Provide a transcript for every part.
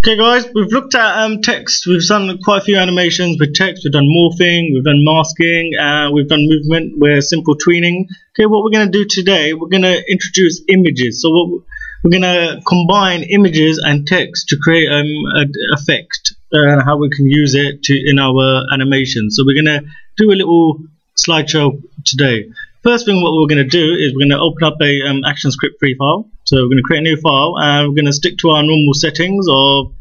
Okay guys, we've looked at text. We've done quite a few animations with text. We've done morphing, we've done masking, we've done movement, we're simple tweening. Okay, what we're going to do today, we're going to introduce images. So we're going to combine images and text to create an effect, how we can use it in our animation. So we're going to do a little slideshow today. First thing what we're going to do is we're going to open up a ActionScript free file. So we're going to create a new file and we're going to stick to our normal settings of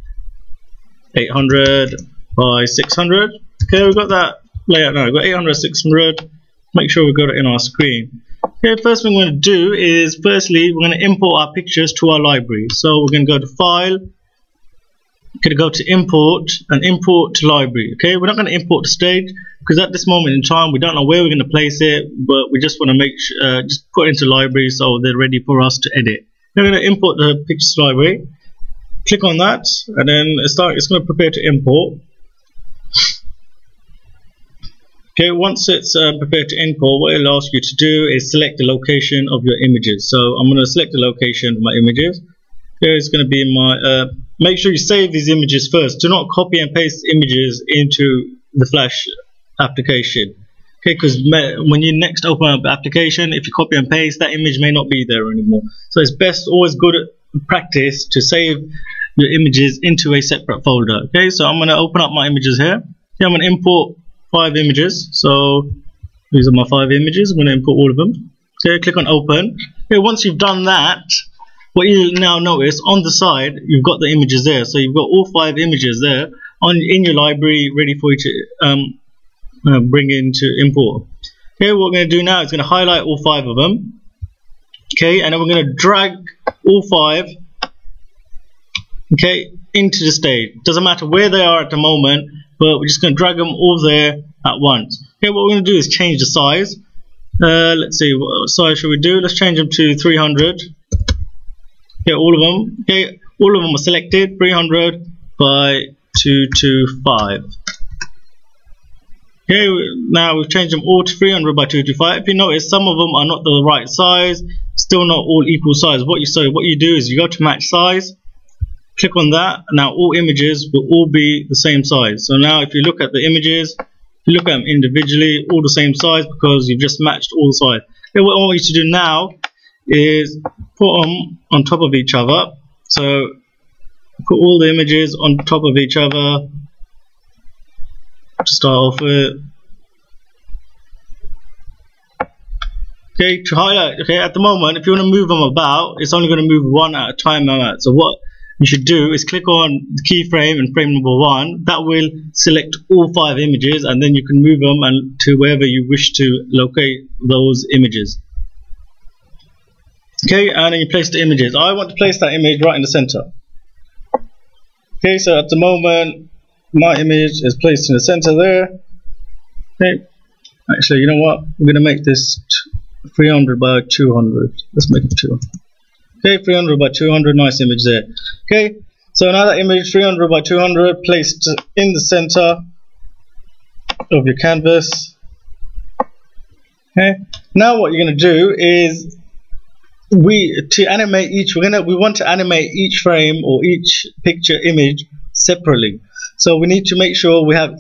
800 by 600. Okay, we've got that layout now. We've got 800 600. Make sure we've got it in our screen. Okay, first thing we're going to do is firstly we're going to import our pictures to our library. So we're going to go to File, we're going to go to Import and Import to Library. Okay, we're not going to import to Stage because at this moment in time we don't know where we're going to place it, but we just want to make sure, just put it into library so they're ready for us to edit. We're going to import the pictures to library. Click on that and then it's going to prepare to import. Okay, once it's prepared to import, what it'll ask you to do is select the location of your images. So I'm going to select the location of my images. Here is going to be my make sure you save these images first. Do not copy and paste images into the Flash application. Okay, because when you next open up the application, if you copy and paste, that image may not be there anymore. So it's best, always good practice to save your images into a separate folder. Okay, so I'm going to open up my images here. Okay, I'm going to import 5 images. So these are my 5 images. I'm going to import all of them. Okay, click on open. Okay, once you've done that, what you now notice on the side, you've got the images there. So you've got all 5 images there in your library, ready for you to bring in to import. Okay, what we're going to do now is going to highlight all 5 of them. Okay, and then we're going to drag all 5 into the stage. Doesn't matter where they are at the moment, but we're just going to drag them all there at once. Okay, what we're going to do is change the size. Let's see, what size should we do? Let's change them to 300. Okay, all of them. Okay, all of them are selected. 300 by 225. Okay, now we've changed them all to 300 by 225. If you notice, some of them are not the right size, still not all equal size. What you do is you go to match size, click on that. Now all images will all be the same size. So now if you look at the images, if you look at them individually, all the same size because you've just matched all the size. Okay, what I want you to do now is put them on top of each other. So put all the images on top of each other to start off with. Okay, to highlight, okay, at the moment if you want to move them about, it's only going to move one at a time. So what you should do is click on the keyframe and frame number 1. That will select all 5 images and then you can move them to wherever you wish to locate those images. Okay, and then you place the images. I want to place that image right in the center. Okay, so at the moment my image is placed in the center there. Okay, actually, you know what? I'm going to make this 300 by 200. Let's make it 200. Okay, 300 by 200, nice image there. Okay, so now that image 300 by 200 placed in the center of your canvas. Okay, now what you're going to do is we want to animate each frame or each picture image separately. So we need to make sure we have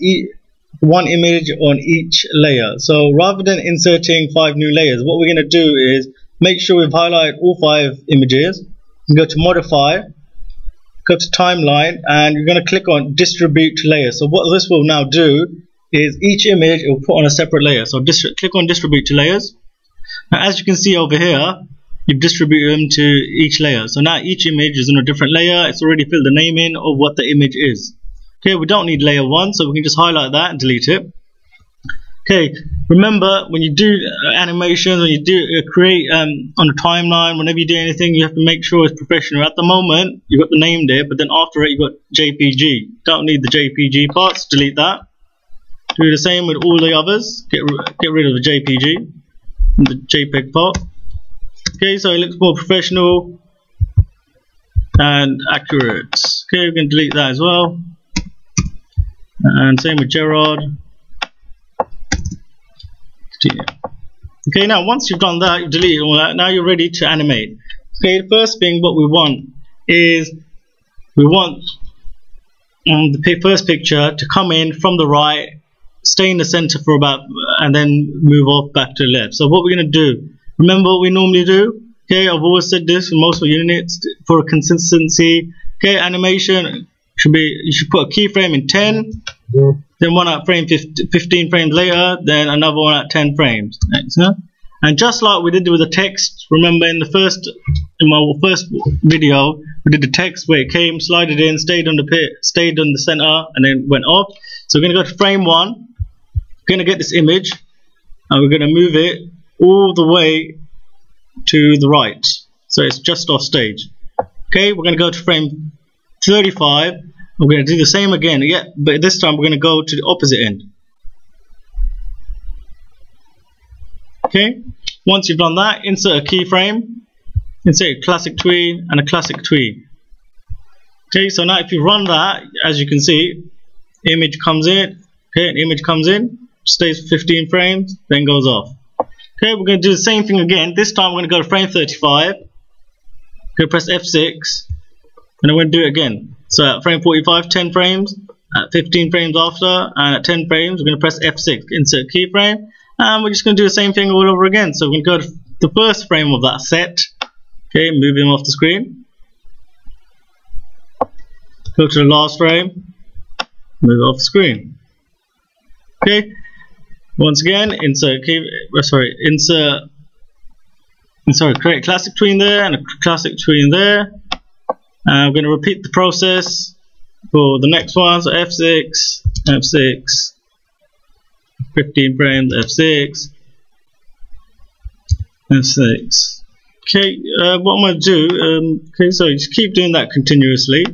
one image on each layer. So rather than inserting 5 new layers, what we're going to do is make sure we've highlighted all 5 images. You go to Modify, go to Timeline, and you're going to click on Distribute to Layers. So what this will now do is each image it will put on a separate layer. So click on Distribute to Layers. Now as you can see over here, you've distributed them to each layer. So now each image is in a different layer. It's already filled the name in of what the image is. Okay, we don't need layer 1, so we can just highlight that and delete it. Okay, remember when you do animations, when you do create on a timeline, whenever you do anything, you have to make sure it's professional. At the moment, you've got the name there, but then after it, you've got JPG. Don't need the JPG parts, delete that. Do the same with all the others. Get rid of the JPG, the JPEG part. Okay, so it looks more professional and accurate. Okay, we can delete that as well. And same with Gerard. Okay, now once you've done that, you've deleted all that, now you're ready to animate. Okay, the first thing what we want is we want the first picture to come in from the right, stay in the center for about, and then move off back to the left. So what we're going to do, remember what we normally do. Okay, I've always said this for most of units for consistency. Okay, animation should be, you should put a keyframe in 10, then one at frame 15 frames later, then another one at 10 frames. And just like we did with the text, remember in my first video, we did the text where it came, slided in, stayed on the center, and then went off. So we're going to go to frame 1. We're going to get this image, and we're going to move it all the way to the right, so it's just off stage. Okay, we're going to go to frame 35. We're going to do the same again, but this time we're going to go to the opposite end. Okay, once you've done that, insert a keyframe, insert a classic tween and a classic tween. Okay, so now if you run that, as you can see, image comes in. Okay, an image comes in, stays for 15 frames, then goes off. Okay, we're going to do the same thing again. This time we're going to go to frame 35. We're going to press F6, and I'm going to do it again. So at frame 45, 10 frames. At 15 frames after, and at 10 frames, we're going to press F6, insert keyframe, and we're just going to do the same thing all over again. So we're going to go to the first frame of that set. Okay, move him off the screen. Go to the last frame, move it off the screen. Okay. Once again, create a classic tween there and a classic tween there. I'm going to repeat the process for the next one. So F6, F6, 15 frames, F6, F6. Okay, what I'm going to do, okay, so just keep doing that continuously.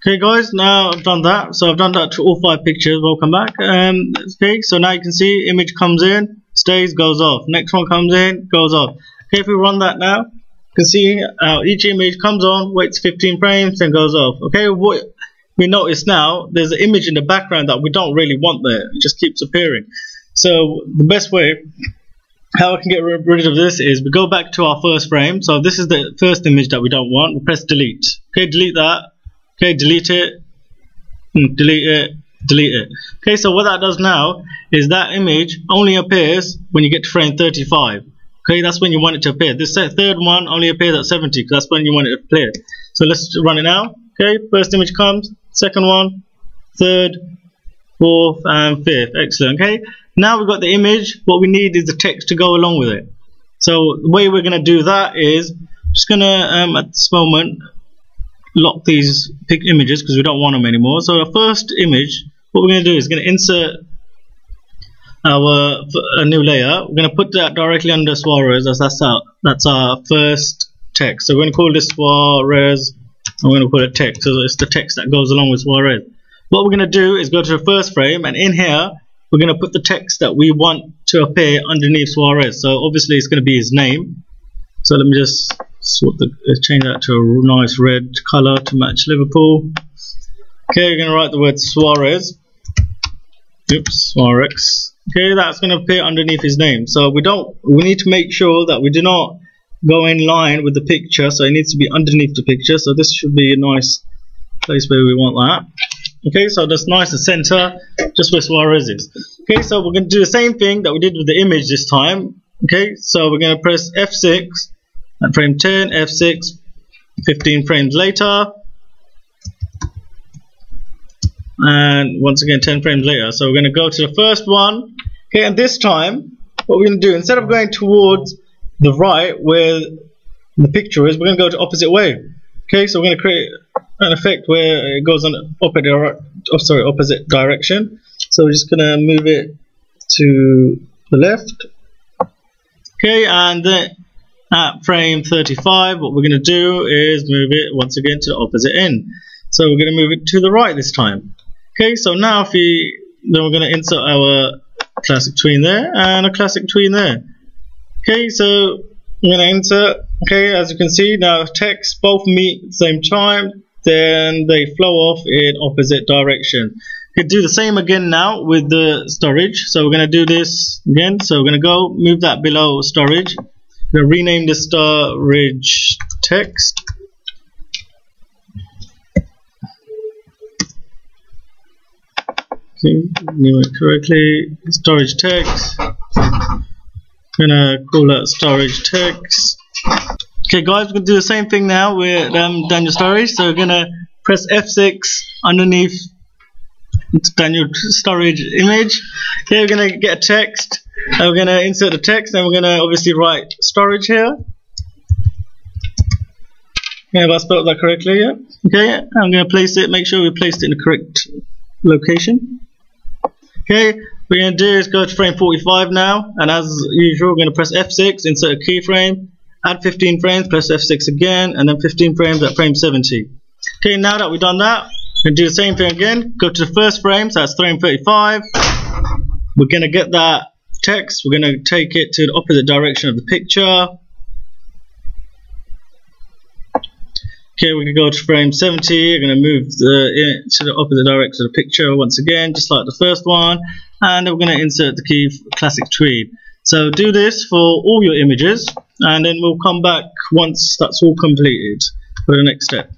Okay guys, now I've done that, so I've done that to all 5 pictures. Welcome back. Okay, so now you can see image comes in, stays, goes off. Next one comes in, goes off. Okay, if we run that now, you can see each image comes on, waits 15 frames, then goes off. Okay, what we notice now, there's an image in the background that we don't really want there. It just keeps appearing. So the best way how I can get rid of this is we go back to our first frame. So this is the first image that we don't want. We press delete. Okay, delete that. Okay, delete it, delete it, delete it. Okay, so what that does now is that image only appears when you get to frame 35. Okay, that's when you want it to appear. This third one only appears at 70 because that's when you want it to appear. So let's run it now. Okay, first image comes, second one, third, fourth, and fifth. Excellent. Okay, now we've got the image. What we need is the text to go along with it. So the way we're going to do that is just going to at this moment lock these images because we don't want them anymore. So our first image, what we're going to do is going to insert a new layer. We're going to put that directly under Suarez, as that's our first text. So we're going to call this Suarez. I'm going to put a text, so it's the text that goes along with Suarez. What we're going to do is go to the first frame, and in here we're going to put the text that we want to appear underneath Suarez. So obviously it's going to be his name. So let me just change that to a nice red color to match Liverpool. Okay, we're going to write the word Suarez. Oops, Suarez. Okay, that's going to appear underneath his name. So we need to make sure that we do not go in line with the picture. So it needs to be underneath the picture. So this should be a nice place where we want that. Okay, so that's nice and center, just where Suarez is. Okay, so we're going to do the same thing that we did with the image this time. Okay, so we're going to press F6 at frame 10, F6, 15 frames later, and once again 10 frames later. So we're going to go to the first one. Okay, and this time what we're going to do, instead of going towards the right where the picture is, we're going to go to opposite way. Okay, so we're going to create an effect where it goes on the opposite direction. So we're just going to move it to the left. Okay, and then at frame 35, what we're going to do is move it once again to the opposite end. So we're going to move it to the right this time. Okay, so now then we're going to insert our classic tween there and a classic tween there. Okay, so I'm going to insert. Okay, as you can see now, text both meet at the same time, then they flow off in opposite direction. We can do the same again now with the storage. So we're going to do this again. So we're going to go move that below storage. We're going to rename the storage text. name it correctly. Storage text. Gonna call that storage text. Okay, guys, we're gonna do the same thing now with Daniel storage. So we're gonna press F6 underneath Daniel storage image. Okay, we're gonna get a text. And we're gonna insert the text, and we're gonna obviously write storage here. Yeah, have I spelled that correctly? Yeah. Okay, I'm gonna place it. Make sure we placed it in the correct location. Okay, what we're going to do is go to frame 45 now, and as usual, we're going to press F6, insert a keyframe, add 15 frames, press F6 again, and then 15 frames at frame 70. Okay, now that we've done that, we're going to do the same thing again. Go to the first frame, so that's frame 35. We're going to get that text, we're going to take it to the opposite direction of the picture. Okay, we're going to go to frame 70, we're going to move to the opposite direction of the picture once again, just like the first one, and then we're going to insert the key classic tweed. So do this for all your images, and then we'll come back once that's all completed for the next step.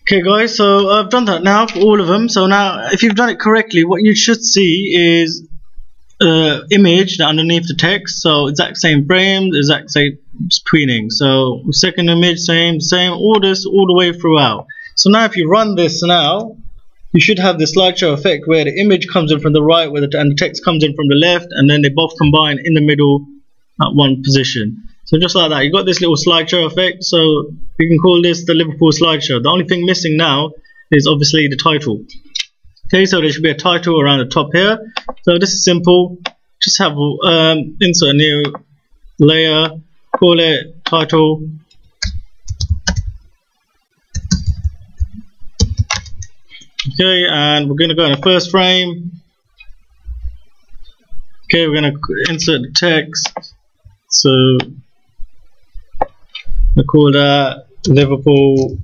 Okay guys, so I've done that now for all of them. So now if you've done it correctly, what you should see is image underneath the text, so exact same frame, exact same tweening. So second image, same, all this all the way throughout. So now if you run this now, you should have the slideshow effect where the image comes in from the right and the text comes in from the left, and then they both combine in the middle at one position. So just like that, you got this little slideshow effect. So we can call this the Liverpool slideshow. The only thing missing now is obviously the title. Okay, so there should be a title around the top here. So this is simple. Just have insert a new layer, call it title. Okay, and we're going to go in the first frame. Okay, we're going to insert the text. So we call that Liverpool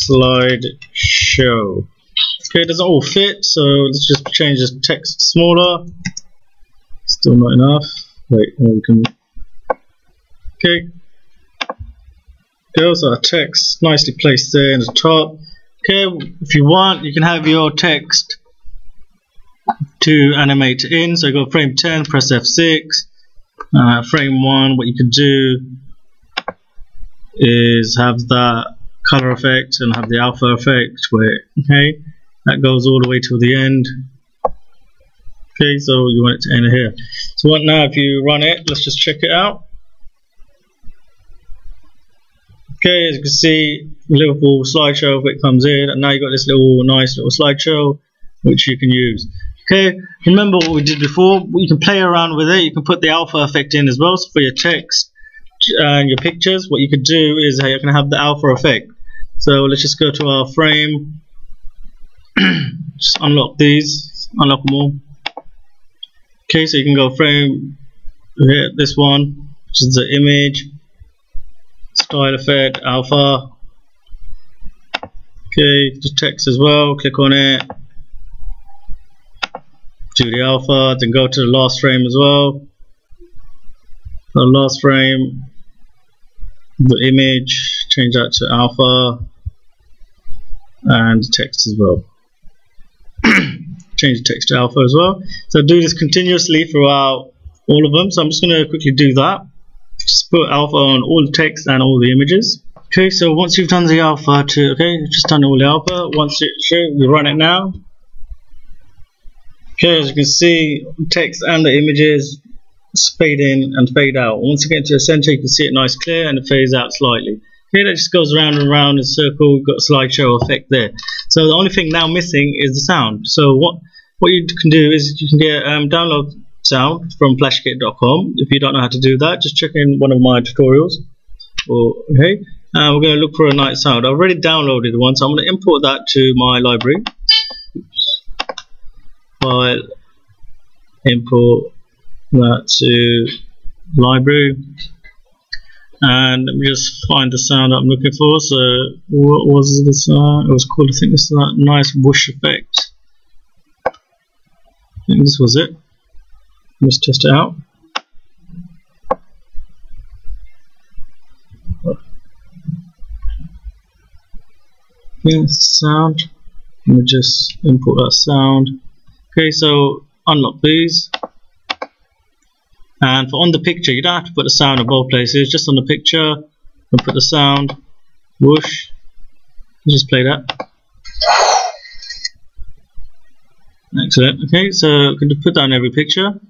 slideshow. Okay, it doesn't all fit, so let's just change this text smaller. Still not enough. Wait, we can. Okay. So our text nicely placed there in the top. Okay, if you want, you can have your text to animate in. So go frame 10, press F6. Frame 1, what you could do is have that color effect and have the alpha effect where, okay, that goes all the way till the end. Okay, so you want it to end here. So what now, if you run it, let's just check it out. Okay, as you can see, Liverpool slideshow if it comes in, and now you've got this little nice little slideshow which you can use. Okay, remember what we did before, you can play around with it, you can put the alpha effect in as well. So for your text and your pictures, what you could do is you can have the alpha effect. So let's just go to our frame, just unlock these, unlock them all. Okay, so you can go frame, hit this one, which is the image, style effect, alpha. Okay, the text as well, click on it, do the alpha, then go to the last frame as well. The last frame, the image, change that to alpha, and the text as well. Change the text to alpha as well. So do this continuously throughout all of them. So I'm just going to quickly do that. Just put alpha on all the text and all the images. Okay, so once you've done the alpha to, okay, just done all the alpha. Once you run it now. Okay, as you can see, text and the images fade in and fade out. Once you get to the center, you can see it nice clear, and it fades out slightly. Okay, that just goes around and around in a circle. You've got a slideshow effect there. So the only thing now missing is the sound. So what you can do is you can get download sound from flashkit.com. If you don't know how to do that, just check in one of my tutorials. Okay, we're going to look for a nice sound. I already downloaded one, so I'm going to import that to my library. Oops. File, import that to library, and let me just find the sound I'm looking for. So what was the sound? It was called, I think this is that nice whoosh effect. I think this was it. Let's test it out. Yes, sound. Let me just import that sound. Okay, so unlock these. And for on the picture, you don't have to put the sound in both places, just on the picture, and put the sound, whoosh, just play that. Excellent. Okay, so I'm going to put that in every picture.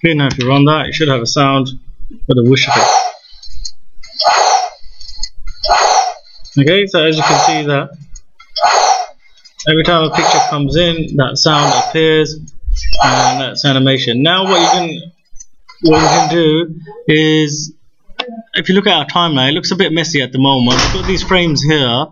Okay, now if you run that, it should have a sound with a whoosh effect. Okay, so as you can see that every time a picture comes in, that sound appears, and that's animation. Now what you can do is, if you look at our timeline, it looks a bit messy at the moment. We've got these frames here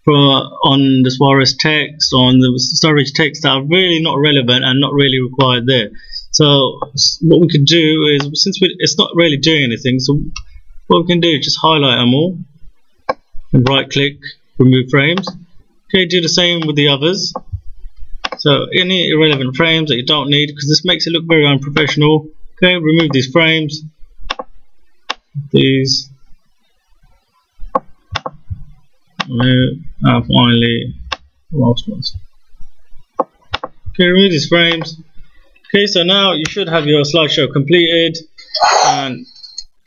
on the Suarez text, on the storage text that are really not relevant and not really required there. So what we could do is, since it's not really doing anything, so what we can do is just highlight them all and right click, remove frames. Okay, do the same with the others. So any irrelevant frames that you don't need, because this makes it look very unprofessional. Okay, remove these frames, these, and finally the last ones. Okay, remove these frames. Okay, so now you should have your slideshow completed, and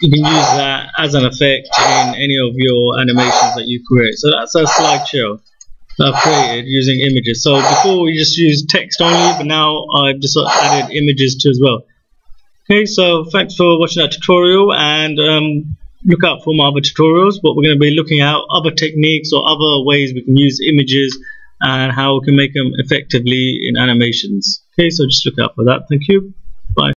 you can use that as an effect in any of your animations that you create. So that's a slideshow that I've created using images. So before we just used text only, but now I've just added images too as well. Okay, so thanks for watching that tutorial, and look out for my other tutorials. But we're going to be looking at other techniques or other ways we can use images and how we can make them effectively in animations. Okay, so just look out for that. Thank you.